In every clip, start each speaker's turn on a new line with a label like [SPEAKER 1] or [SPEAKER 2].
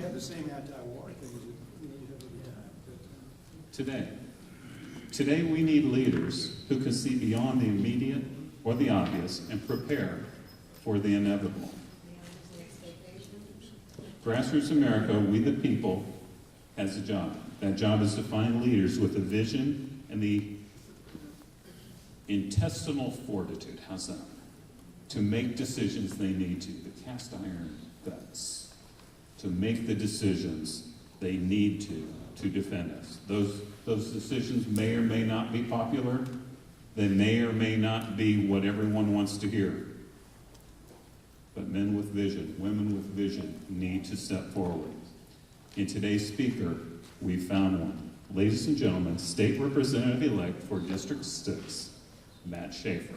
[SPEAKER 1] have the same anti-war things that we have every time.
[SPEAKER 2] Today we need leaders who can see beyond the immediate or the obvious and prepare for the inevitable. Grassroots America, we the people, has a job. That job is to find leaders with a vision and the intestinal fortitude, how's that? To make decisions they need to, the cast iron guts, to make the decisions they need to defend us. Those decisions may or may not be popular. They may or may not be what everyone wants to hear. But men with vision, women with vision need to step forward. In today's speaker, we found one. Ladies and gentlemen, State Representative-elect for District 6, Matt Schaefer.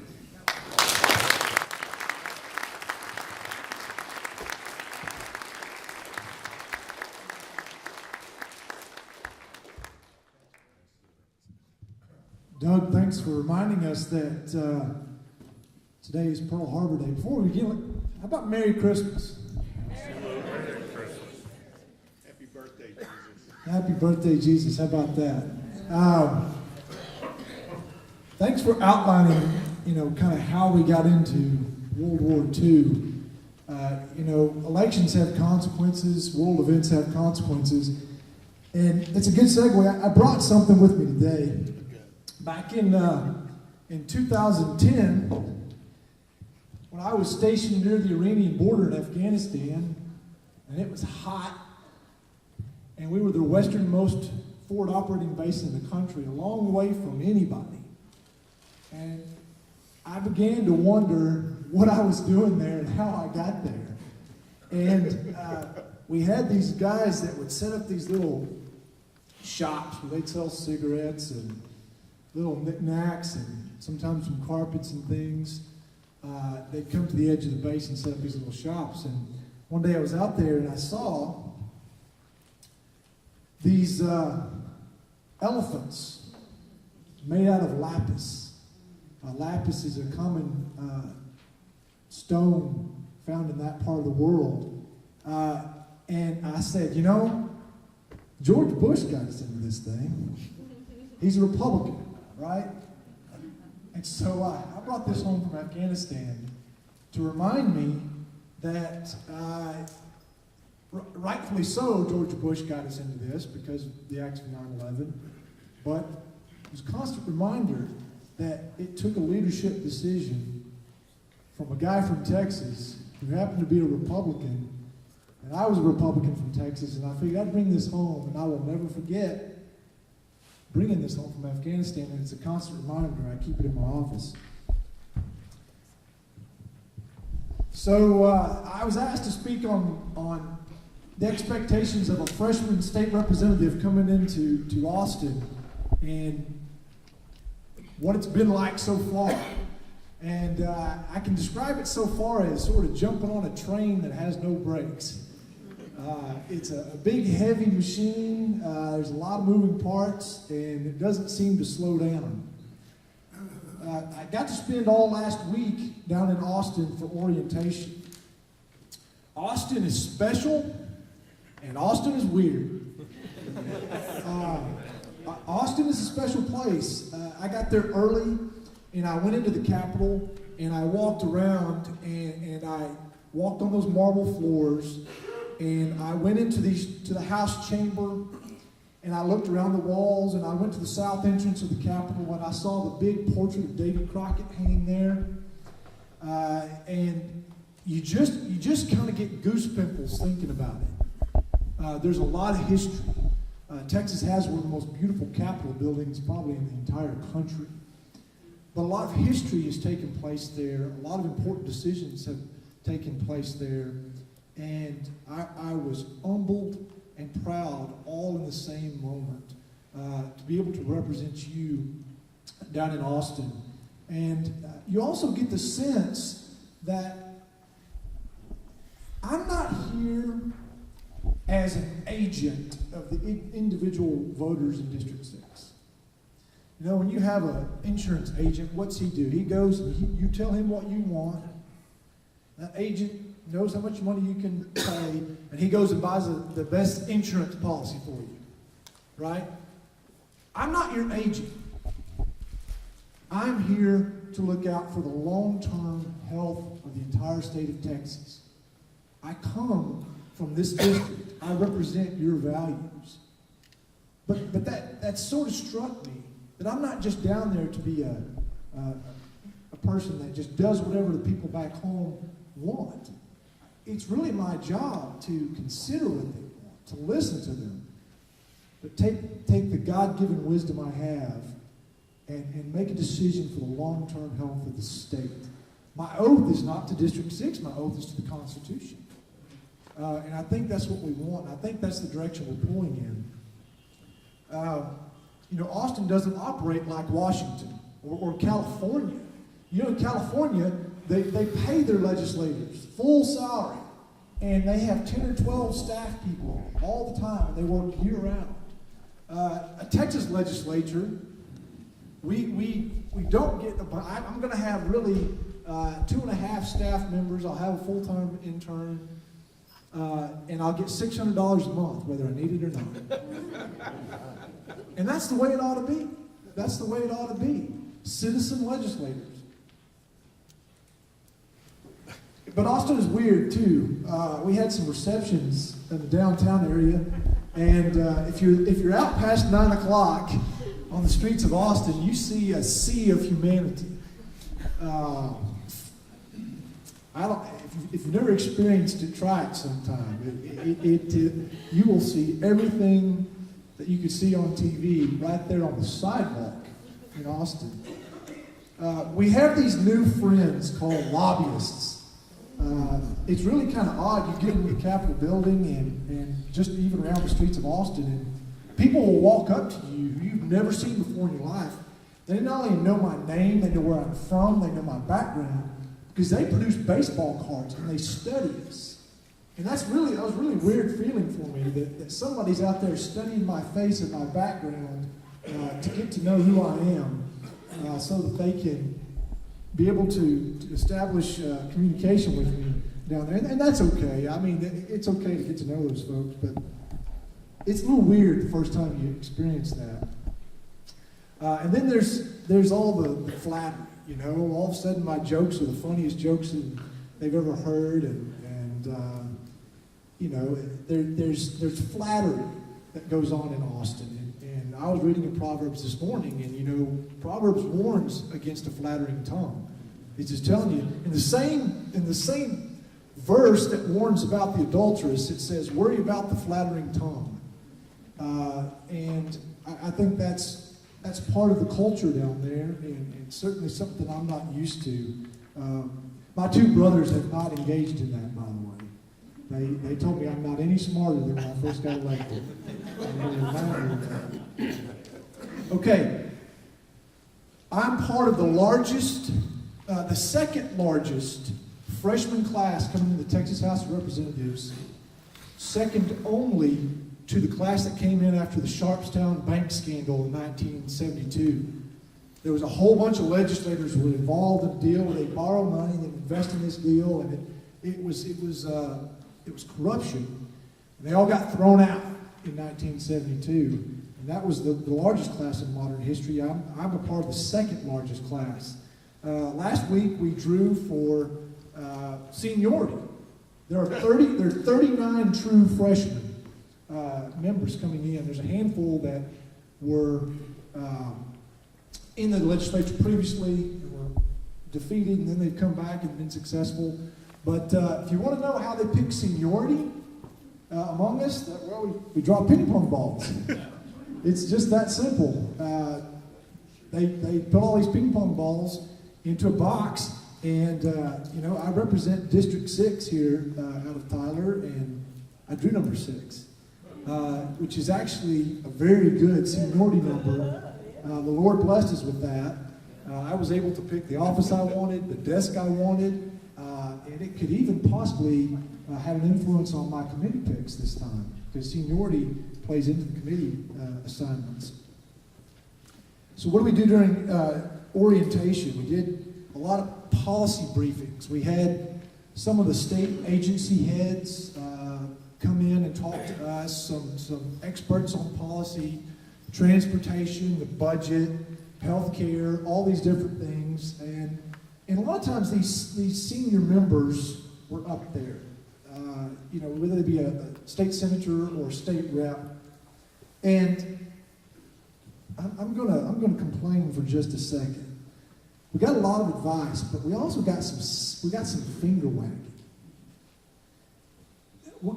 [SPEAKER 3] Doug, thanks for reminding us that today is Pearl Harbor Day. Before we begin, how about Merry Christmas?
[SPEAKER 4] Merry Christmas.
[SPEAKER 1] Happy birthday, Jesus.
[SPEAKER 3] Happy birthday, Jesus. How about that? Thanks for outlining, kind of how we got into World War II. Elections have consequences, world events have consequences, and it's a good segue. I brought something with me today. Back in 2010, when I was stationed near the Iranian border in Afghanistan, and it was hot, and we were the westernmost forward operating base in the country, a long way from anybody. And I began to wonder what I was doing there and how I got there. And we had these guys that would set up these little shops where they'd sell cigarettes and little knickknacks and sometimes some carpets and things. They'd come to the edge of the base and set up these little shops. And one day I was out there and I saw these elephants made out of lapis. Lapis is a common stone found in that part of the world. And I said, George Bush got us into this thing. He's a Republican. Right? And so I brought this home from Afghanistan to remind me that, rightfully so, George Bush got us into this because of the acts of 9/11, but it was a constant reminder that it took a leadership decision from a guy from Texas who happened to be a Republican, and I was a Republican from Texas, and I figured I'd bring this home, and I will never forget bringing this home from Afghanistan, and it's a constant reminder. I keep it in my office. So I was asked to speak on the expectations of a freshman state representative coming into Austin and what it's been like so far. And I can describe it so far as sort of jumping on a train that has no brakes. It's a big, heavy machine. There's a lot of moving parts, and it doesn't seem to slow down. I got to spend all last week down in Austin for orientation. Austin is special, and Austin is weird. Austin is a special place. I got there early, and I went into the Capitol, and I walked around, and I walked on those marble floors. And I went into to the House chamber, and I looked around the walls, and I went to the south entrance of the Capitol, and I saw the big portrait of David Crockett hanging there. And you just kind of get goose pimples thinking about it. There's a lot of history. Texas has one of the most beautiful Capitol buildings probably in the entire country. But a lot of history has taken place there. A lot of important decisions have taken place there. And I was humbled and proud all in the same moment to be able to represent you down in Austin. And you also get the sense that I'm not here as an agent of the individual voters in District 6. When you have an insurance agent, what's he do? He goes and you tell him what you want. That agent knows how much money you can pay, and he goes and buys the best insurance policy for you, right? I'm not your agent. I'm here to look out for the long-term health of the entire state of Texas. I come from this district. I represent your values. But that sort of struck me, that I'm not just down there to be a person that just does whatever the people back home want. It's really my job to consider what they want, to listen to them, but take the God-given wisdom I have and make a decision for the long-term health of the state. My oath is not to District 6, my oath is to the Constitution. And I think that's what we want, and I think that's the direction we're pulling in. Austin doesn't operate like Washington or California. In California, they pay their legislators full salary, and they have 10 or 12 staff people all the time, and they work year-round. A Texas legislature, we don't get the. I'm going to have really 2.5 staff members. I'll have a full-time intern, and I'll get $600 a month, whether I need it or not. And that's the way it ought to be. That's the way it ought to be. Citizen legislators. But Austin is weird too. We had some receptions in the downtown area, and if you're out past 9 o'clock on the streets of Austin, you see a sea of humanity. If you've never experienced it, try it sometime. You will see everything that you could see on TV right there on the sidewalk in Austin. We have these new friends called lobbyists. It's really kind of odd. You get into the Capitol building and just even around the streets of Austin, and people will walk up to you who you've never seen before in your life. They not only know my name, they know where I'm from, they know my background, because they produce baseball cards and they study us. And that was really weird feeling for me that somebody's out there studying my face and my background to get to know who I am, so that they can be able to establish communication with me down there. And that's okay. I mean, it's okay to get to know those folks, but it's a little weird the first time you experience that. And then there's all the flattery, all of a sudden my jokes are the funniest jokes that they've ever heard, and there's flattery that goes on in Austin. And I was reading in Proverbs this morning, and Proverbs warns against a flattering tongue. It's just telling you, in the same verse that warns about the adulteress, it says, worry about the flattering tongue. And I think that's part of the culture down there, and certainly something I'm not used to. My two brothers have not engaged in that, by the way. They told me I'm not any smarter than when I first got elected. Okay. I'm part of the second largest freshman class coming to the Texas House of Representatives, second only to the class that came in after the Sharpstown bank scandal in 1972. There was a whole bunch of legislators who were involved in the deal where they borrow money, they invest in this deal, and it was corruption. And they all got thrown out in 1972. And that was the largest class in modern history. I'm a part of the second largest class. Last week we drew for seniority. There are 39 true freshmen members coming in. There's a handful that were in the legislature previously and were defeated, and then they've come back and been successful. But if you want to know how they pick seniority among us, we draw ping pong balls. It's just that simple. They put all these ping pong balls into a box, and I represent District 6 here out of Tyler, and I drew number 6, which is actually a very good seniority number. The Lord blessed us with that. I was able to pick the office I wanted, the desk I wanted, and it could even possibly have an influence on my committee picks this time, because seniority plays into the committee assignments. So what do we do during orientation? We did a lot of policy briefings. We had some of the state agency heads come in and talk to us, some experts on policy, transportation, the budget, healthcare, all these different things. And a lot of times these senior members were up there, whether they be a state senator or a state rep. And I'm gonna complain for just a second. We got a lot of advice, but we also got some finger wagging.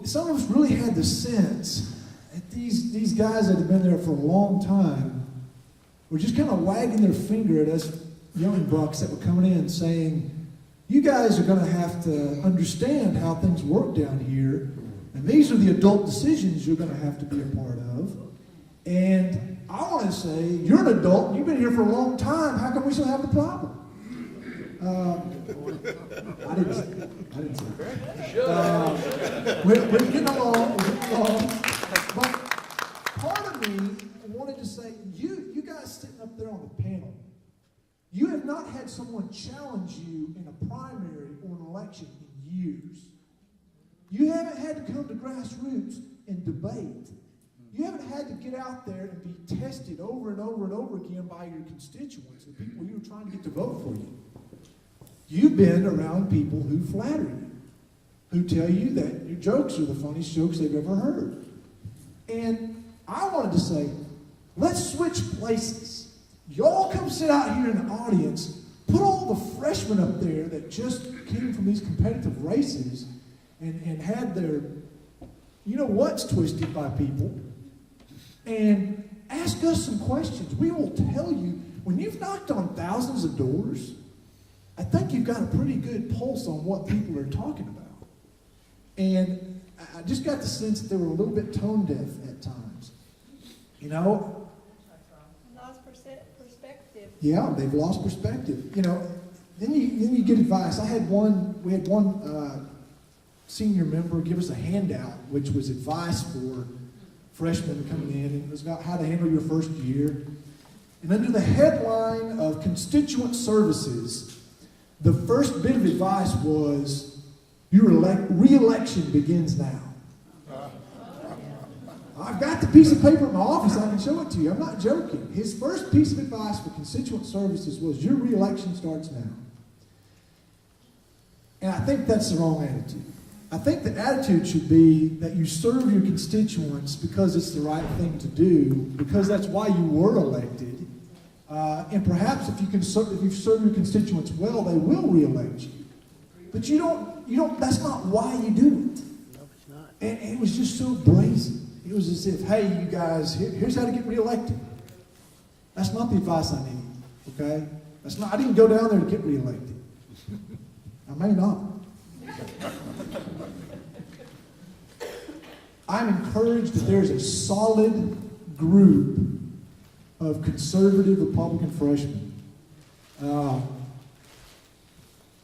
[SPEAKER 3] Some of us really had the sense that these guys that have been there for a long time were just kind of wagging their finger at us young bucks that were coming in saying, you guys are going to have to understand how things work down here, and these are the adult decisions you're going to have to be a part of. And I want to say, you're an adult, and you've been here for a long time, how come we still have the problem? I didn't say that. We're getting along, but part of me wanted to say, you guys sitting up there on the panel, you have not had someone challenge you in a primary or an election in years. You haven't had to come to grassroots and debate. You haven't had to get out there and be tested over and over and over again by your constituents, the people you were trying to get to vote for you. You've been around people who flatter you, who tell you that your jokes are the funniest jokes they've ever heard. And I wanted to say, let's switch places. Y'all come sit out here in the audience, put all the freshmen up there that just came from these competitive races and had their, what's twisted by people, and ask us some questions. We will tell you, when you've knocked on thousands of doors, I think you've got a pretty good pulse on what people are talking about. And I just got the sense that they were a little bit tone deaf at times.
[SPEAKER 5] Lost perspective.
[SPEAKER 3] Yeah, they've lost perspective. Then you get advice. We had one senior member give us a handout, which was advice for freshmen coming in, and it was about how to handle your first year. And under the headline of constituent services, the first bit of advice was, your re-election begins now. I've got the piece of paper in my office, I can show it to you. I'm not joking. His first piece of advice for constituent services was, your re-election starts now. And I think that's the wrong attitude. I think the attitude should be that you serve your constituents because it's the right thing to do, because that's why you were elected. And perhaps if you serve your constituents well, they will re-elect you. But you don't, that's not why you do it.
[SPEAKER 6] No, it's not.
[SPEAKER 3] And it was just so brazen. It was as if, hey, you guys, here's how to get reelected. That's not the advice I need, okay? I didn't go down there to get reelected. I may not. I'm encouraged that there's a solid group of conservative Republican freshmen.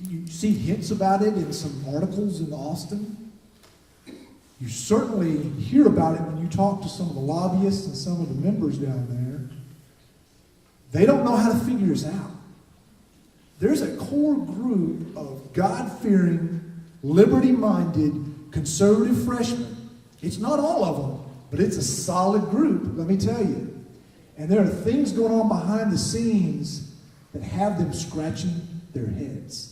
[SPEAKER 3] You see hints about it in some articles in Austin. You certainly hear about it when you talk to some of the lobbyists and some of the members down there. They don't know how to figure this out. There's a core group of God-fearing, liberty-minded, conservative freshmen. It's not all of them, but it's a solid group, let me tell you. And there are things going on behind the scenes that have them scratching their heads.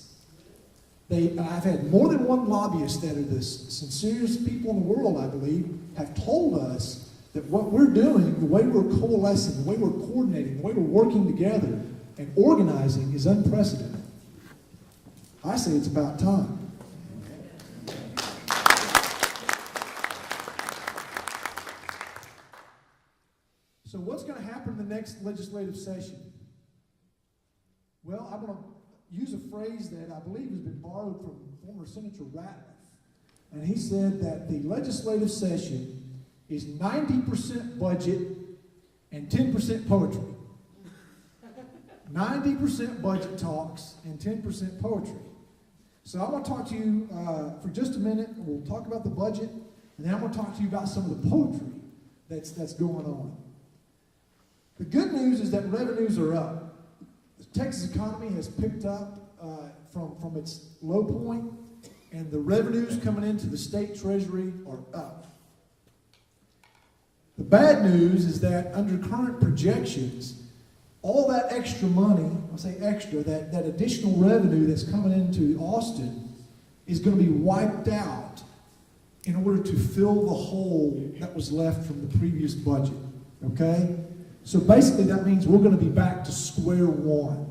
[SPEAKER 3] I've had more than one lobbyist that are the sincerest people in the world, I believe, have told us that what we're doing, the way we're coalescing, the way we're coordinating, the way we're working together and organizing is unprecedented. I say it's about time. So what's going to happen in the next legislative session? Well, I'm going to use a phrase that I believe has been borrowed from former Senator Ratliff. And he said that the legislative session is 90% budget and 10% poetry. 90% budget talks and 10% poetry. So I want to talk to you for just a minute. We'll talk about the budget, and then I want to talk to you about some of the poetry that's going on. The good news is that revenues are up. The Texas economy has picked up from its low point, and the revenues coming into the state treasury are up. The bad news is that under current projections, all that extra money, I'll say extra, that additional revenue that's coming into Austin is going to be wiped out in order to fill the hole that was left from the previous budget, okay? So basically that means we're going to be back to square one.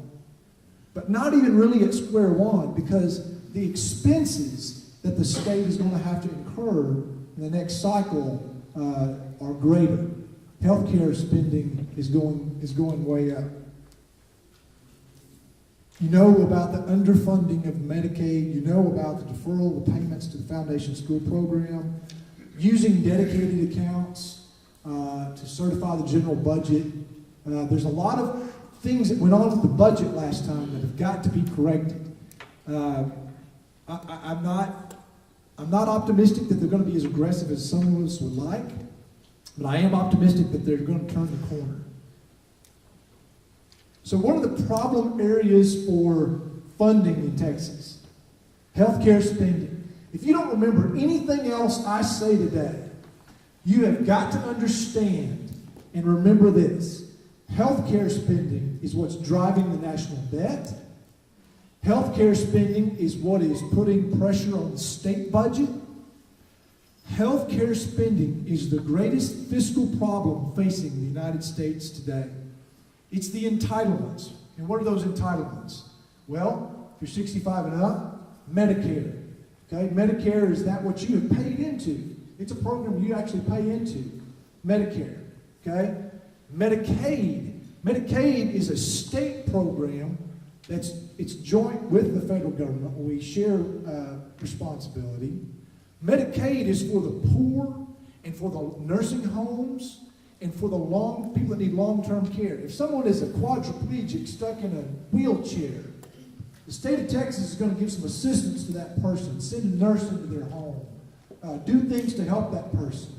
[SPEAKER 3] But not even really at square one, because the expenses that the state is going to have to incur in the next cycle are greater. Healthcare spending is going way up. You know about the underfunding of Medicaid. You know about the deferral of the payments to the Foundation School Program, using dedicated accounts to certify the general budget. There's a lot of things that went on with the budget last time that have got to be corrected. I'm not optimistic that they're going to be as aggressive as some of us would like, but I am optimistic that they're going to turn the corner. So what are the problem areas for funding in Texas? Healthcare spending. If you don't remember anything else I say today, you have got to understand and remember this. Healthcare spending is what's driving the national debt. Healthcare spending is what is putting pressure on the state budget. Healthcare spending is the greatest fiscal problem facing the United States today. It's the entitlements. And what are those entitlements? Well, if you're 65 and up, Medicare. Okay, Medicare is that what you have paid into. It's a program you actually pay into. Medicare. Okay? Medicaid. Medicaid is a state program it's joint with the federal government. We share responsibility. Medicaid is for the poor and for the nursing homes and for the people that need long-term care. If someone is a quadriplegic stuck in a wheelchair, the state of Texas is going to give some assistance to that person, send a nurse into their home, do things to help that person.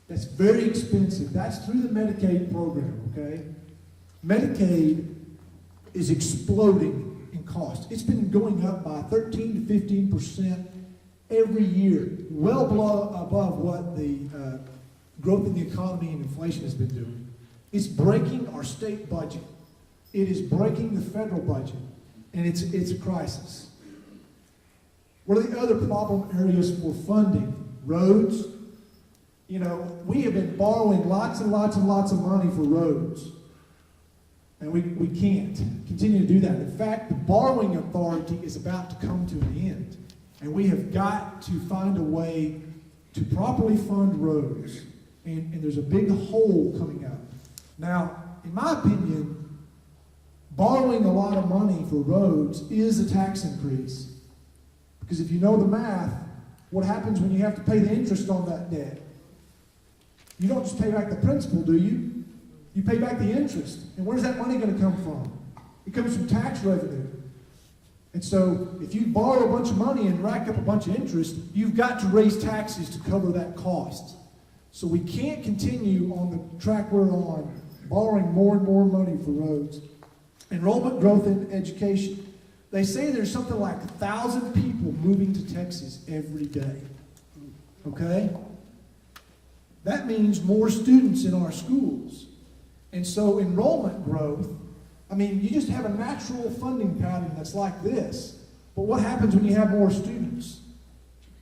[SPEAKER 3] That's very expensive. That's through the Medicaid program, okay? Medicaid is exploding in cost. It's been going up by 13 to 15% every year, well above what the growth in the economy and inflation has been doing. It's breaking our state budget. It is breaking the federal budget, and it's a crisis. What are the other problem areas for funding? Roads. You know, we have been borrowing lots and lots and lots of money for roads. And we can't continue to do that. In fact, the borrowing authority is about to come to an end. And we have got to find a way to properly fund roads. And there's a big hole coming up. Now, in my opinion, borrowing a lot of money for roads is a tax increase. Because if you know the math, what happens when you have to pay the interest on that debt? You don't just pay back the principal, do you? You pay back the interest. And where's that money going to come from? It comes from tax revenue. And so if you borrow a bunch of money and rack up a bunch of interest, you've got to raise taxes to cover that cost. So we can't continue on the track we're on, borrowing more and more money for roads. Enrollment growth in education. They say there's something like 1,000 people moving to Texas every day. Okay? That means more students in our schools. And so enrollment growth, I mean, you just have a natural funding pattern that's like this. But what happens when you have more students?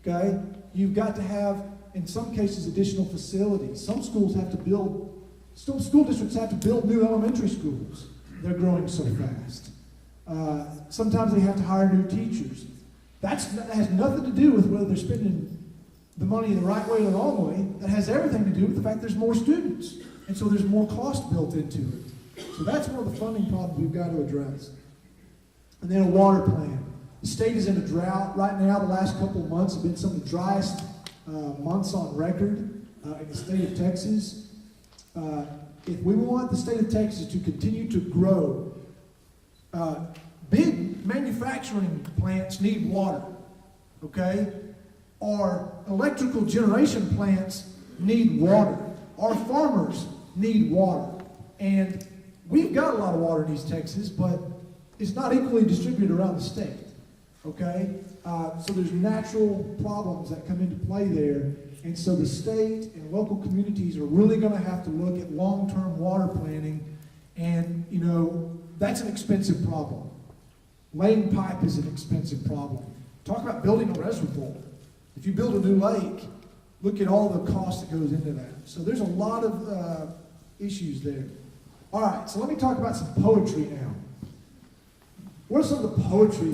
[SPEAKER 3] Okay? You've got to have, in some cases, additional facilities. Some schools have to build, school districts have to build new elementary schools. They're growing so fast. Sometimes they have to hire new teachers. That has nothing to do with whether they're spending the money the right way or the wrong way. That has everything to do with the fact there's more students. And so there's more cost built into it. So that's one of the funding problems we've got to address. And then a water plan. The state is in a drought right now. The last couple of months have been some of the driest months on record in the state of Texas. If we want the state of Texas to continue to grow, big manufacturing plants need water, okay? Our electrical generation plants need water. Our farmers need water. And we've got a lot of water in East Texas, but it's not equally distributed around the state. Okay? So there's natural problems that come into play there. And so the state and local communities are really going to have to look at long-term water planning. And, you know, that's an expensive problem. Laying pipe is an expensive problem. Talk about building a reservoir. If you build a new lake, look at all the cost that goes into that. So there's a lot of issues there. All right, so let me talk about some poetry now. What are some of the poetry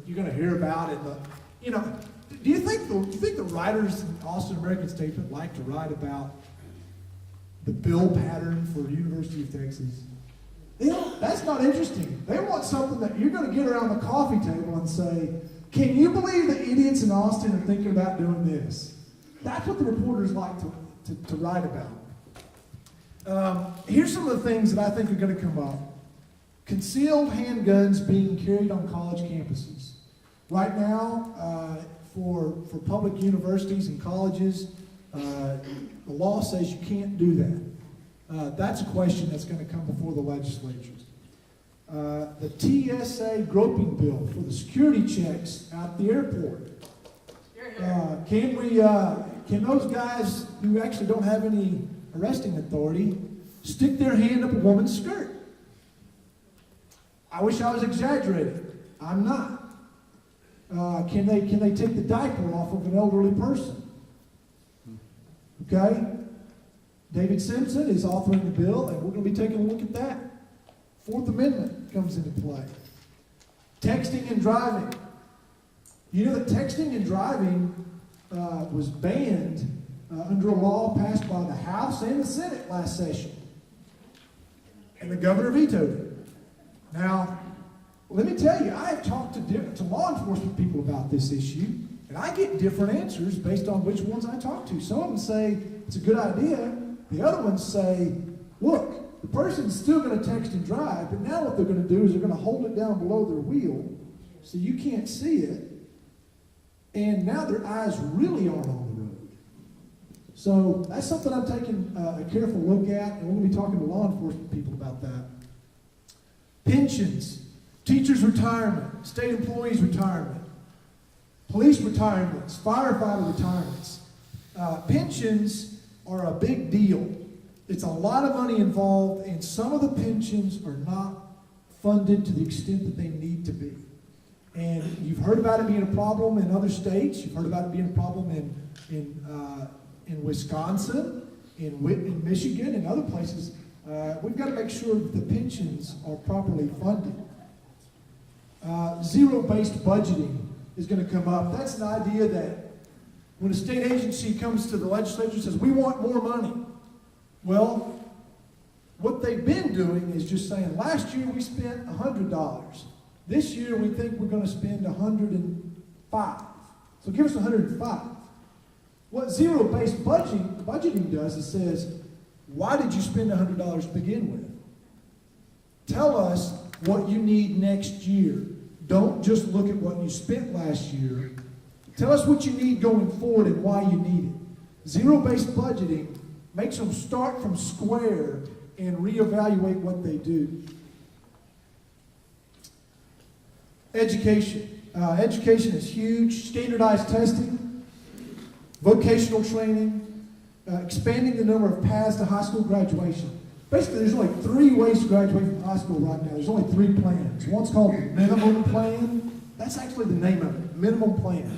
[SPEAKER 3] you're gonna hear about in the, you know, do you think the writers in Austin American Statesman like to write about the bill pattern for the University of Texas? That's not interesting. They want something that you're going to get around the coffee table and say, can you believe the idiots in Austin are thinking about doing this? That's what the reporters like to write about. Here's some of the things that I think are going to come up. Concealed handguns being carried on college campuses. Right now, for public universities and colleges, the law says you can't do that. That's a question that's going to come before the legislatures. The TSA groping bill for the security checks at the airport. Can those guys who actually don't have any arresting authority stick their hand up a woman's skirt? I wish I was exaggerating. I'm not. Can they take the diaper off of an elderly person? Okay? David Simpson is authoring the bill, and we're going to be taking a look at that. Fourth Amendment comes into play. Texting and driving. You know that texting and driving was banned under a law passed by the House and the Senate last session. And the governor vetoed it. Now, let me tell you, I have talked to law enforcement people about this issue, and I get different answers based on which ones I talk to. Some of them say it's a good idea. The other ones say, look, the person's still going to text and drive, but now what they're going to do is they're going to hold it down below their wheel so you can't see it, and now their eyes really aren't on the road. So that's something I'm taking a careful look at, and we're going to be talking to law enforcement people about that. Pensions, teachers' retirement, state employees' retirement, police retirements, firefighter retirements. Pensions are a big deal. It's a lot of money involved, and some of the pensions are not funded to the extent that they need to be. And you've heard about it being a problem in other states. You've heard about it being a problem in Wisconsin, in Michigan, and other places. We've got to make sure that the pensions are properly funded. Zero-based budgeting is going to come up. That's an idea that when a state agency comes to the legislature and says, we want more money. Well, what they've been doing is just saying, last year we spent $100. This year we think we're going to spend $105. So give us $105. What zero-based budgeting does is says, why did you spend $100 to begin with? Tell us what you need next year. Don't just look at what you spent last year. Tell us what you need going forward and why you need it. Zero-based budgeting makes them start from square and reevaluate what they do. Education. Education is huge. Standardized testing, vocational training, expanding the number of paths to high school graduation. Basically, there's only 3 ways to graduate from high school right now. There's only 3 plans. One's called the minimum plan. That's actually the name of it, minimum plan.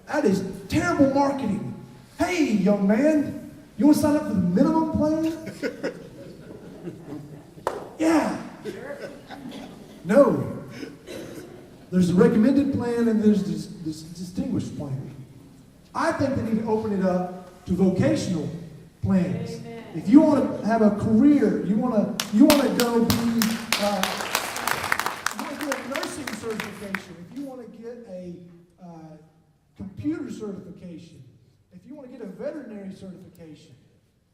[SPEAKER 3] That is terrible marketing. Hey, young man, you want to sign up for the minimum plan? Yeah. No. There's a recommended plan and there's this distinguished plan. I think they need to open it up to vocational plans. Amen. If you want to have a career, you want to go be, you want to get a nursing certification, if you want to get a computer certification, if you want to get a veterinary certification,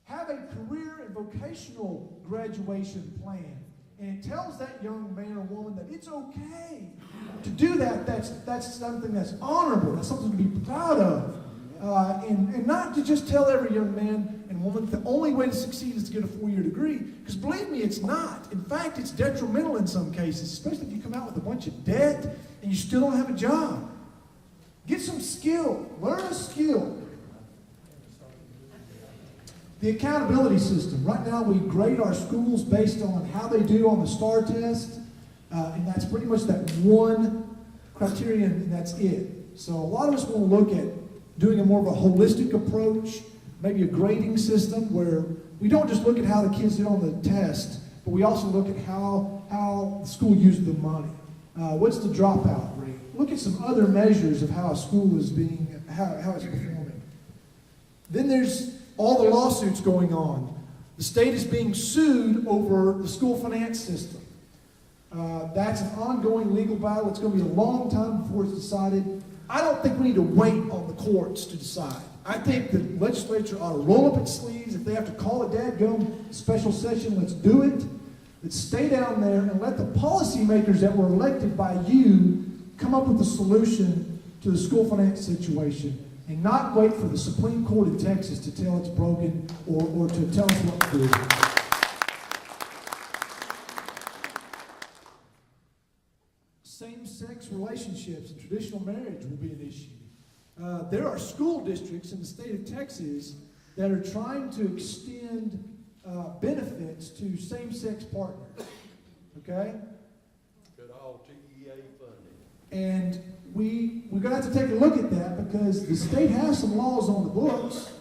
[SPEAKER 3] have a career and vocational graduation plan. And it tells that young man or woman that it's okay to do that. That's something that's honorable. That's something to be proud of. And not to just tell every young man and woman the only way to succeed is to get a 4-year degree, because believe me, it's not. In fact, it's detrimental in some cases, especially if you come out with a bunch of debt and you still don't have a job. Get some skill. Learn a skill. The accountability system. Right now, we grade our schools based on how they do on the STAR test, and that's pretty much that one criterion, and that's it. So a lot of us want to look at doing a more of a holistic approach, maybe a grading system where we don't just look at how the kids did on the test, but we also look at how the school used the money. What's the dropout rate? Look at some other measures of how a school is how it's performing. Then there's all the lawsuits going on. The state is being sued over the school finance system. That's an ongoing legal battle. It's going to be a long time before it's decided. I don't think we need to wait on the courts to decide. I think the legislature ought to roll up its sleeves. If they have to call a dadgum special session, let's do it. Let's stay down there and let the policymakers that were elected by you come up with a solution to the school finance situation and not wait for the Supreme Court in Texas to tell it's broken or to tell us what to do. Same-sex relationships and traditional marriage will be an issue. There are school districts in the state of Texas that are trying to extend benefits to same-sex partners. Okay?
[SPEAKER 4] Good old TEA funding.
[SPEAKER 3] And we're going to have to take a look at that because the state has some laws on the books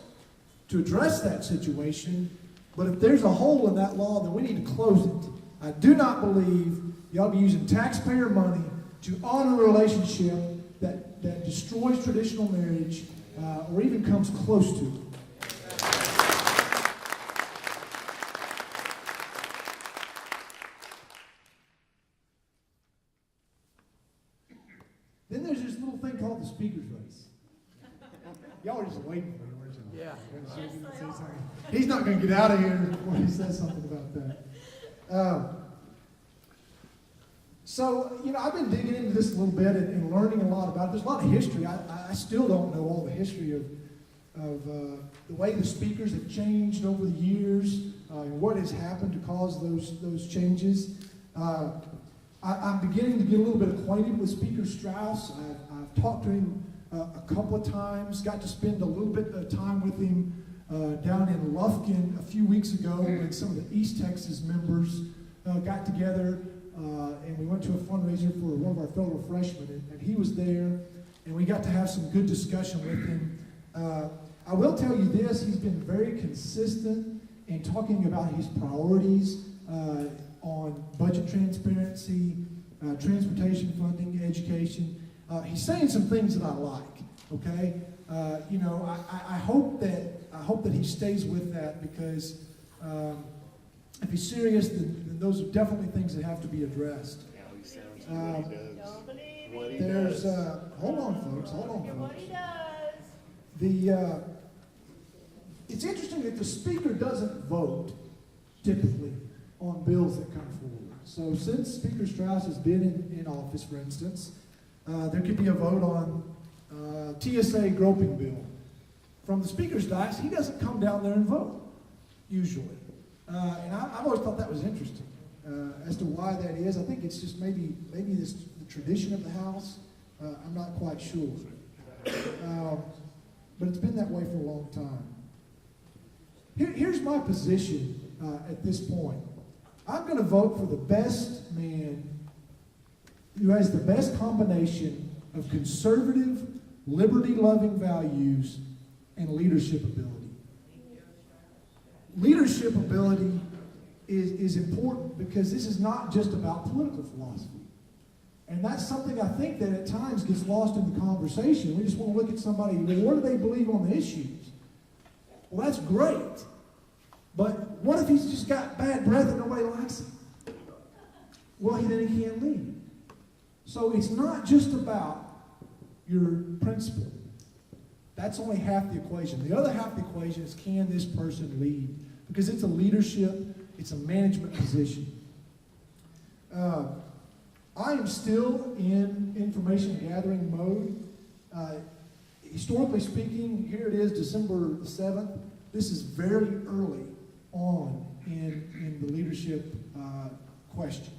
[SPEAKER 3] to address that situation. But if there's a hole in that law, then we need to close it. I do not believe you ought to be using taxpayer money to honor a relationship that destroys traditional marriage or even comes close to it. Then there's this little thing called the speaker's race. Y'all are just waiting for him, weren't you? Yeah. He's not going to get out of here before he says something about that. So, I've been digging into this a little bit and learning a lot about it. There's a lot of history. I still don't know all the history of the way the speakers have changed over the years and what has happened to cause those changes. I'm beginning to get a little bit acquainted with Speaker Strauss. I've talked to him a couple of times, got to spend a little bit of time with him down in Lufkin a few weeks ago when some of the East Texas members got together and we went to a fundraiser for one of our fellow freshmen, and he was there, and we got to have some good discussion with him. I will tell you this, he's been very consistent in talking about his priorities on budget transparency, transportation funding, education. He's saying some things that I like, okay? I hope that he stays with that because if he's serious, then those are definitely things that have to be addressed. There's, hold on, folks. It's interesting that the speaker doesn't vote typically on bills that come forward. So since Speaker Strauss has been in office, for instance, there could be a vote on TSA groping bill. From the speaker's dais, he doesn't come down there and vote, usually. And I've always thought that was interesting as to why that is. I think it's just maybe this the tradition of the House. I'm not quite sure. But it's been that way for a long time. Here's my position at this point. I'm going to vote for the best man who has the best combination of conservative, liberty-loving values and leadership ability. Leadership ability is important because this is not just about political philosophy. And that's something I think that at times gets lost in the conversation. We just want to look at somebody, well, what do they believe on the issues? Well, that's great. But what if he's just got bad breath and nobody likes him? Well, then he can't lead. So it's not just about your principle. That's only half the equation. The other half of the equation is, can this person lead? Because it's a leadership, it's a management position. I am still in information gathering mode. historically speaking, here it is, December the 7th. This is very early on in the leadership question.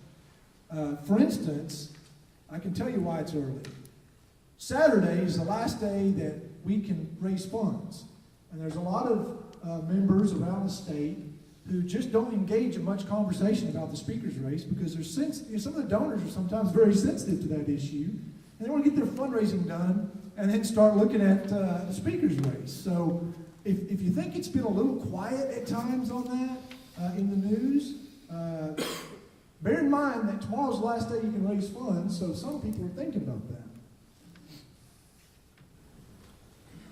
[SPEAKER 3] For instance, I can tell you why it's early. Saturday is the last day that we can raise funds. And there's a lot of members around the state who just don't engage in much conversation about the speaker's race because some of the donors are sometimes very sensitive to that issue. And they want to get their fundraising done and then start looking at the speaker's race. So if you think it's been a little quiet at times on that in the news, bear in mind that tomorrow's the last day you can raise funds, so some people are thinking about that.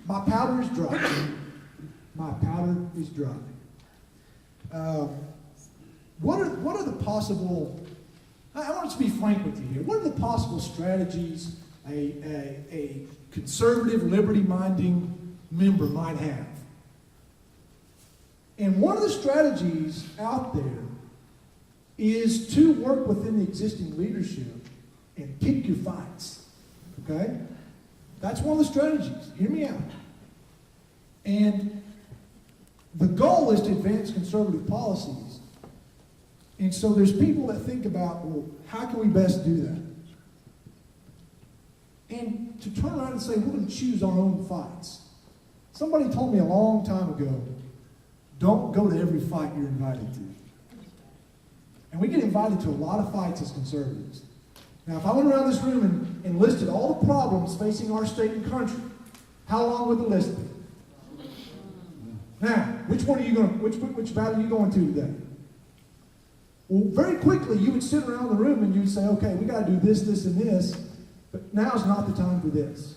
[SPEAKER 3] My powder is dry. My powder is dry. What are the possible, I want to be frank with you here, what are the possible strategies a conservative, liberty-minding member might have? And one of the strategies out there is to work within the existing leadership and pick your fights, okay? That's one of the strategies. Hear me out. And the goal is to advance conservative policies. And so there's people that think about, well, how can we best do that? And to turn around and say, we're going to choose our own fights. Somebody told me a long time ago, don't go to every fight you're invited to. And we get invited to a lot of fights as conservatives. Now, if I went around this room and listed all the problems facing our state and country, how long would the list be? Now, which battle are you going to today? Well, very quickly, you would sit around the room and you would say, okay, we got to do this, this, and this, but now's not the time for this.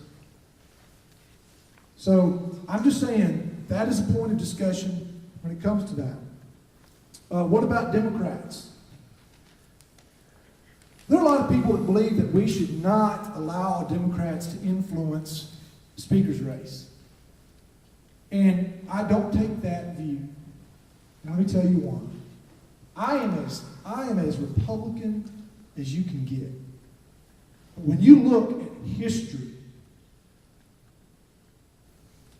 [SPEAKER 3] So, I'm just saying, that is a point of discussion when it comes to that. What about Democrats? There are a lot of people that believe that we should not allow Democrats to influence the speaker's race. And I don't take that view. And let me tell you why. I am as Republican as you can get. But when you look at history,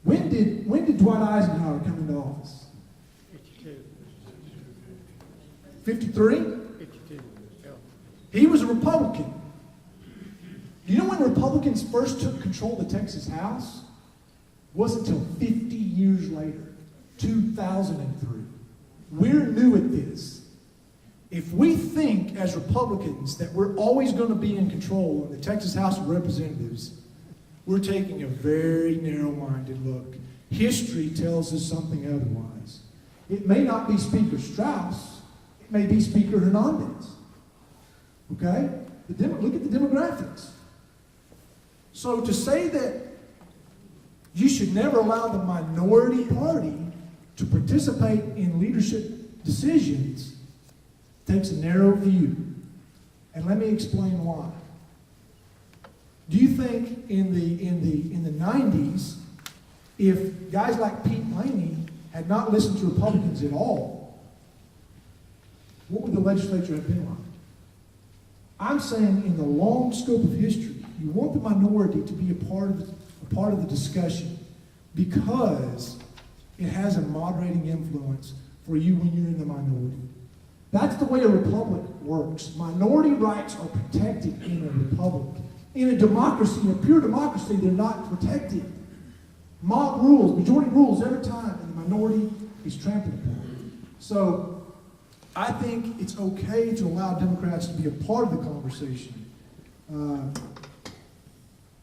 [SPEAKER 3] when did Dwight Eisenhower come into office? 53?
[SPEAKER 6] 52. Yeah.
[SPEAKER 3] He was a Republican. You know when Republicans first took control of the Texas House? It wasn't until 50 years later, 2003. We're new at this. If we think as Republicans that we're always going to be in control of the Texas House of Representatives, we're taking a very narrow-minded look. History tells us something otherwise. It may not be Speaker Strauss. It may be Speaker Hernandez. Okay? Look at the demographics. So to say that you should never allow the minority party to participate in leadership decisions takes a narrow view. And let me explain why. Do you think in the 90s, if guys like Pete Laney had not listened to Republicans at all, what would the legislature have been like? I'm saying in the long scope of history, you want the minority to be a part of the discussion because it has a moderating influence for you when you're in the minority. That's the way a republic works. Minority rights are protected in a republic. In a democracy, in a pure democracy, they're not protected. Mob rules, majority rules every time, and the minority is trampled upon. So I think it's okay to allow Democrats to be a part of the conversation. And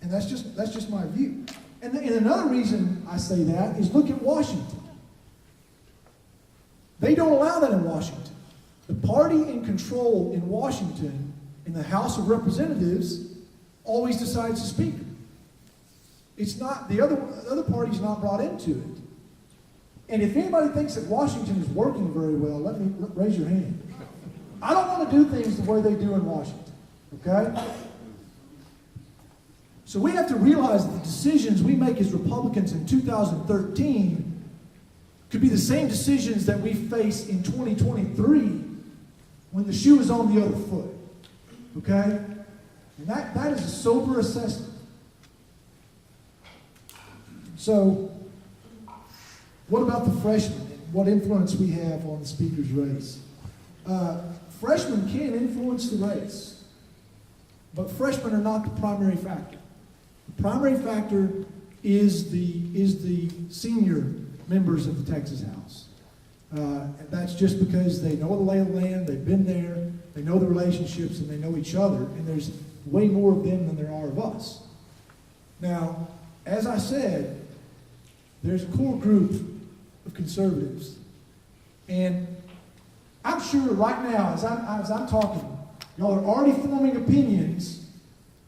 [SPEAKER 3] that's just my view. And another reason I say that is look at Washington. They don't allow that in Washington. The party in control in Washington, in the House of Representatives, always decides the speaker. It's not, the other party's not brought into it. And if anybody thinks that Washington is working very well, raise your hand. I don't want to do things the way they do in Washington, okay? So we have to realize that the decisions we make as Republicans in 2013 could be the same decisions that we face in 2023 when the shoe is on the other foot, okay? And that is a sober assessment. So, what about the freshmen and what influence we have on the speaker's race? Freshmen can influence the race, but freshmen are not the primary factor. The primary factor is the senior members of the Texas House. And that's just because they know the lay of the land, they've been there, they know the relationships, and they know each other, and there's way more of them than there are of us. Now, as I said, there's a core group of conservatives, and I'm sure right now, as I'm talking, y'all are already forming opinions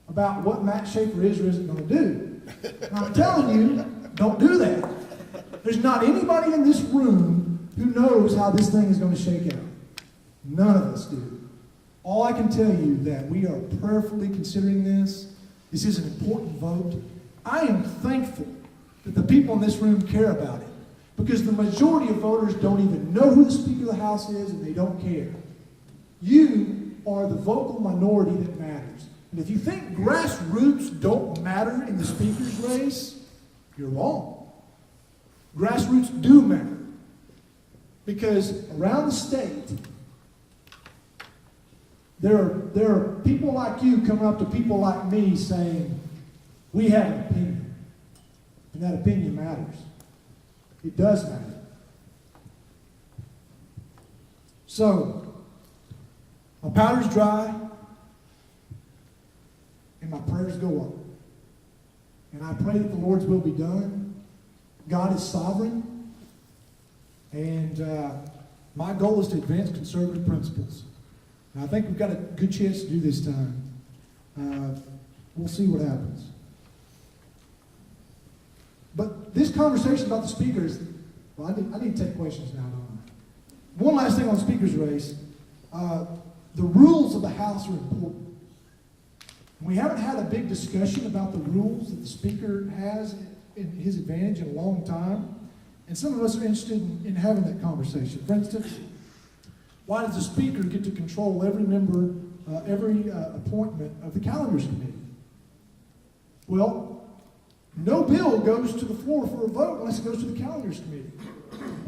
[SPEAKER 3] about what Matt Schaefer is or isn't going to do. And I'm telling you, don't do that. There's not anybody in this room who knows how this thing is going to shake out. None of us do. All I can tell you that we are prayerfully considering this. This is an important vote. I am thankful that the people in this room care about it, because the majority of voters don't even know who the Speaker of the House is, and they don't care. You are the vocal minority that matters. And if you think grassroots don't matter in the Speaker's race, you're wrong. Grassroots do matter. Because around the state, there are people like you coming up to people like me saying, we have an opinion. And that opinion matters. It does matter. So, my powder's dry, and my prayers go up. And I pray that the Lord's will be done. God is sovereign, and my goal is to advance conservative principles. And I think we've got a good chance to do this time. We'll see what happens. But this conversation about the speakers, well, I need to take questions now, don't I? One last thing on the speaker's race. The rules of the House are important. We haven't had a big discussion about the rules that the speaker has in his advantage in a long time. And some of us are interested in having that conversation. For instance, why does the speaker get to control every member, every appointment of the calendars committee? Well, no bill goes to the floor for a vote unless it goes to the calendars committee.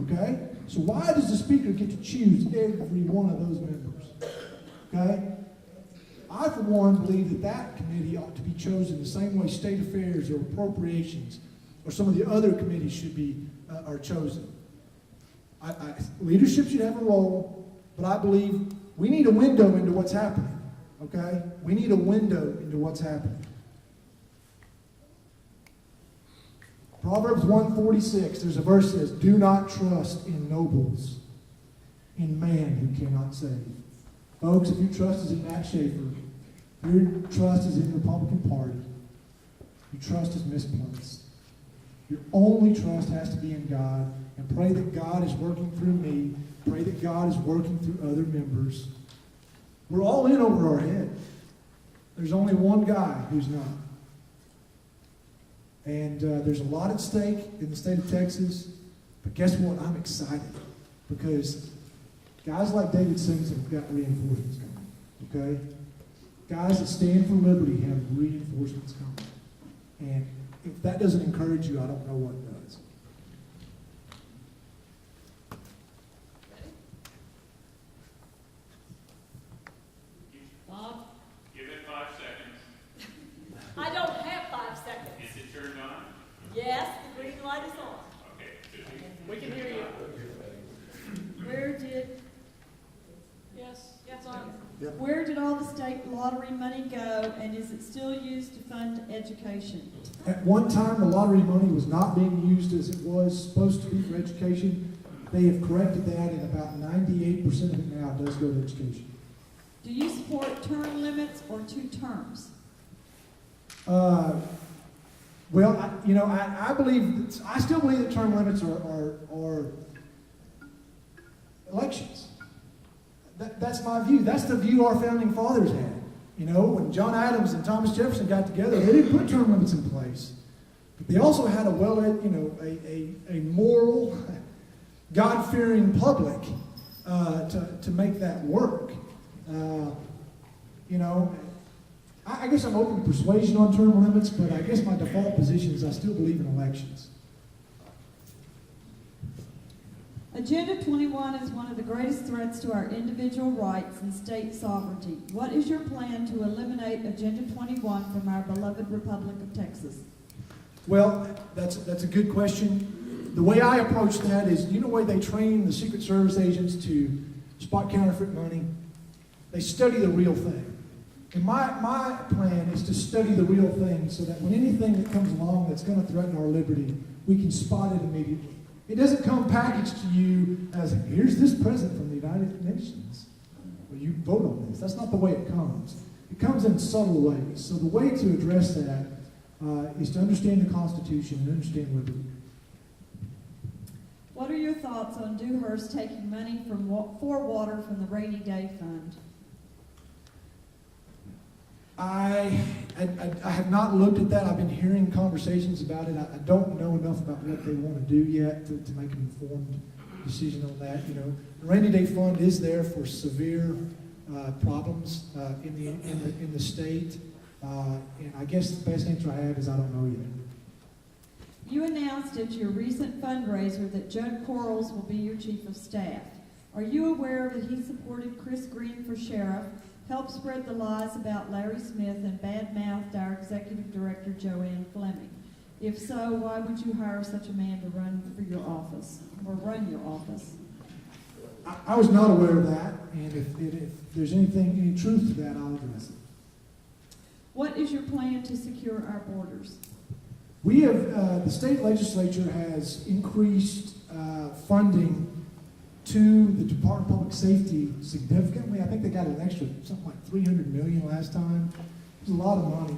[SPEAKER 3] Okay? So why does the speaker get to choose every one of those members? Okay? I, for one, believe that committee ought to be chosen the same way state affairs or appropriations or some of the other committees should be are chosen. Leadership should have a role, but I believe we need a window into what's happening. Okay? We need a window into what's happening. Proverbs 1:46, there's a verse that says, do not trust in nobles, in man who cannot save. Folks, if your trust is in Matt Schaefer, your trust is in the Republican Party, your trust is misplaced. Your only trust has to be in God, and pray that God is working through me. Pray that God is working through other members. We're all in over our head. There's only one guy who's not. And there's a lot at stake in the state of Texas. But guess what? I'm excited. Because guys like David Simpson have got reinforcements coming. Okay? Guys that stand for liberty have reinforcements coming. And if that doesn't encourage you, I don't know what does.
[SPEAKER 6] Bob?
[SPEAKER 2] Give it 5 seconds.
[SPEAKER 6] I don't have 5 seconds.
[SPEAKER 2] Is it turned on?
[SPEAKER 6] Yes, the green light is on.
[SPEAKER 2] Okay.
[SPEAKER 6] We can hear you. Where did, yes, on.
[SPEAKER 3] Yep.
[SPEAKER 7] Where did all the state lottery money go, and is it still used to fund education?
[SPEAKER 3] At one time, the lottery money was not being used as it was supposed to be for education. They have corrected that, and about 98% of it now does go to education.
[SPEAKER 7] Do you support term limits or 2 terms?
[SPEAKER 3] Well, I believe, I still believe that term limits are elections. That's my view. That's the view our founding fathers had. When John Adams and Thomas Jefferson got together, they didn't put term limits in place. But they also had a moral, God-fearing public to make that work. I guess I'm open to persuasion on term limits, but I guess my default position is I still believe in elections.
[SPEAKER 7] Agenda 21 is one of the greatest threats to our individual rights and state sovereignty. What is your plan to eliminate Agenda 21 from our beloved Republic of Texas?
[SPEAKER 3] Well, that's a good question. The way I approach that is, you know the way they train the Secret Service agents to spot counterfeit money? They study the real thing. And my plan is to study the real thing so that when anything that comes along that's going to threaten our liberty, we can spot it immediately. It doesn't come packaged to you as, here's this present from the United Nations. Well, you vote on this. That's not the way it comes. It comes in subtle ways. So the way to address that is to understand the Constitution and understand liberty.
[SPEAKER 7] What are your thoughts on Dewhurst taking money for water from the rainy day fund?
[SPEAKER 3] I have not looked at that. I've been hearing conversations about it. I don't know enough about what they want to do yet to make an informed decision on that. You know, the rainy day fund is there for severe problems in the state, and I guess the best answer I have is I don't know yet.
[SPEAKER 7] You announced at your recent fundraiser that Judd Quarles will be your chief of staff. Are you aware that he supported Chris Green for sheriff, helped spread the lies about Larry Smith, and bad-mouthed our executive director, Joanne Fleming? If so, why would you hire such a man to run for your office, or run your office?
[SPEAKER 3] I was not aware of that, and if there's any truth to that, I'll address it.
[SPEAKER 7] What is your plan to secure our borders?
[SPEAKER 3] We have, the state legislature has increased funding to the Department of Public Safety significantly. I think they got an extra, something like $300 million last time. It's a lot of money.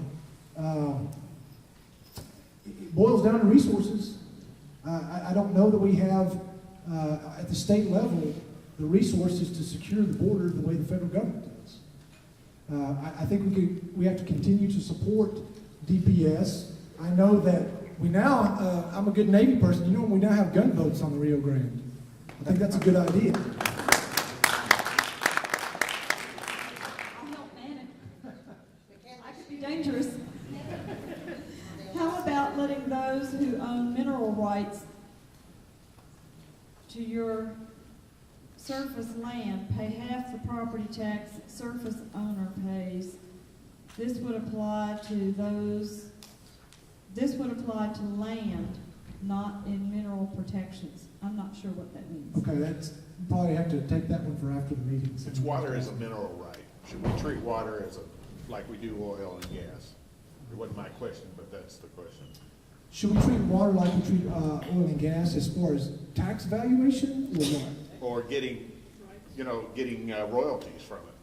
[SPEAKER 3] It boils down to resources. I don't know that we have, at the state level, the resources to secure the border the way the federal government does. I think we have to continue to support DPS. I know that we now, I'm a good Navy person, you know, we now have gunboats on the Rio Grande. I think that's a good idea.
[SPEAKER 7] I could be dangerous. How about letting those who own mineral rights to your surface land pay half the property tax surface owner pays? This would apply to land, not in mineral protections. I'm not sure what that means.
[SPEAKER 3] Okay, you probably have to take that one for after the meeting.
[SPEAKER 8] Since water is a mineral right, should we treat water like we do oil and gas? It wasn't my question, but that's the question.
[SPEAKER 3] Should we treat water like we treat oil and gas as far as tax valuation or what?
[SPEAKER 8] Or getting royalties from it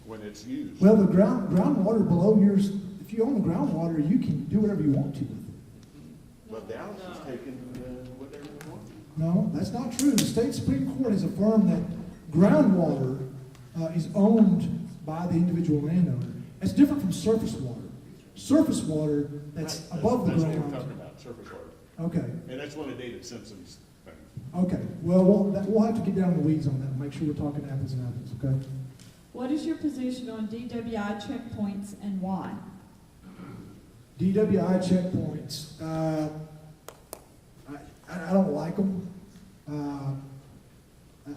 [SPEAKER 8] when it's used.
[SPEAKER 3] Well, the groundwater below yours, if you own the groundwater, you can do whatever you want to with it.
[SPEAKER 8] But Dallas is taking whatever they want.
[SPEAKER 3] No, that's not true. The state Supreme Court has affirmed that groundwater is owned by the individual landowner. It's different from surface water. Surface water that's above the
[SPEAKER 8] That's what
[SPEAKER 3] ground.
[SPEAKER 8] we're talking about, surface water.
[SPEAKER 3] Okay.
[SPEAKER 8] And that's one of David Simpson's things.
[SPEAKER 3] Okay. Well, we'll have to get down in the weeds on that and make sure we're talking apples and apples, okay?
[SPEAKER 7] What is your position on DWI checkpoints and why?
[SPEAKER 3] DWI checkpoints, I don't like them.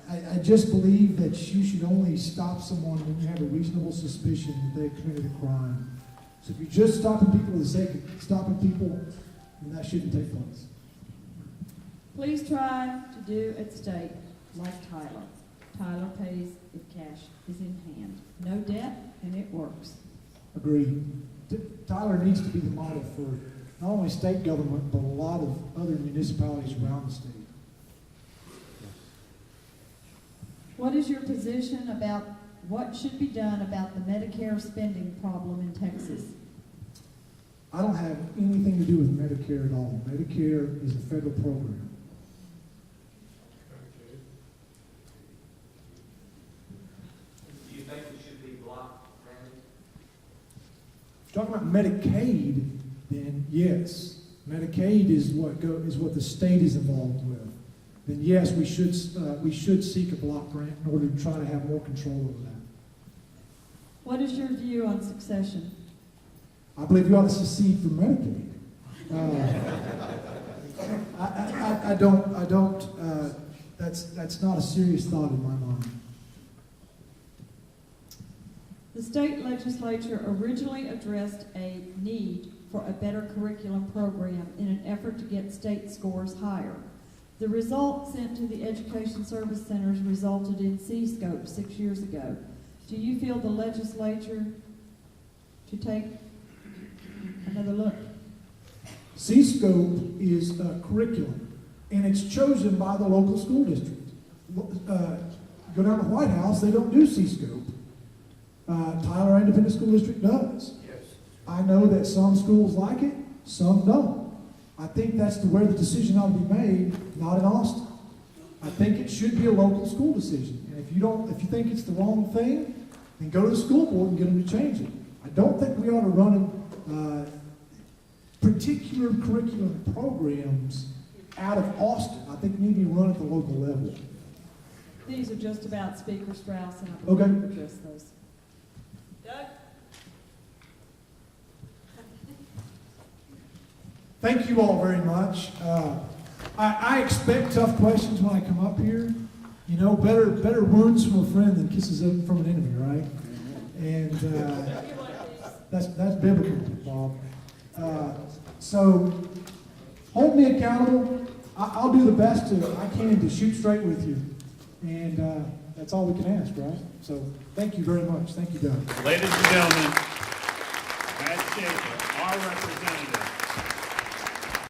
[SPEAKER 3] I just believe that you should only stop someone when you have a reasonable suspicion that they committed a crime. So if you're just stopping people for the sake of stopping people, then that shouldn't take place.
[SPEAKER 7] Please try to do at state like Tyler. Tyler pays if cash is in hand. No debt, and it works.
[SPEAKER 3] Agreed. Tyler needs to be the model for not only state government, but a lot of other municipalities around the state.
[SPEAKER 7] What is your position about what should be done about the Medicare spending problem in Texas?
[SPEAKER 3] I don't have anything to do with Medicare at all. Medicare is a federal program.
[SPEAKER 9] Do you think it should be block granted?
[SPEAKER 3] If you're talking about Medicaid, then yes. Medicaid is what the state is involved with. Then yes, we should seek a block grant in order to try to have more control over that.
[SPEAKER 7] What is your view on succession?
[SPEAKER 3] I believe you ought to secede from Medicaid. that's not a serious thought in my mind.
[SPEAKER 7] The state legislature originally addressed a need for a better curriculum program in an effort to get state scores higher. The result sent to the Education Service Centers resulted in C-Scope 6 years ago. Do you feel the legislature to take another look?
[SPEAKER 3] C-Scope is a curriculum, and it's chosen by the local school district. Go down to White House, they don't do C-Scope. Tyler Independent School District does.
[SPEAKER 9] Yes.
[SPEAKER 3] I know that some schools like it, some don't. I think that's where the decision ought to be made, not in Austin. I think it should be a local school decision. And if you think it's the wrong thing, then go to the school board and get them to change it. I don't think we ought to run particular curriculum programs out of Austin. I think we need to be run at the local level.
[SPEAKER 7] These are just about Speaker Strauss, and I
[SPEAKER 3] Okay.
[SPEAKER 7] will address those.
[SPEAKER 6] Doug?
[SPEAKER 3] Thank you all very much. I expect tough questions when I come up here. You know, better wounds from a friend than kisses from an enemy, right? And that's biblical, Bob. So hold me accountable. I'll do the best I can to shoot straight with you, and that's all we can ask, right? So thank you very much. Thank you, Doug.
[SPEAKER 2] Ladies and gentlemen, Matt Schaefer, our representative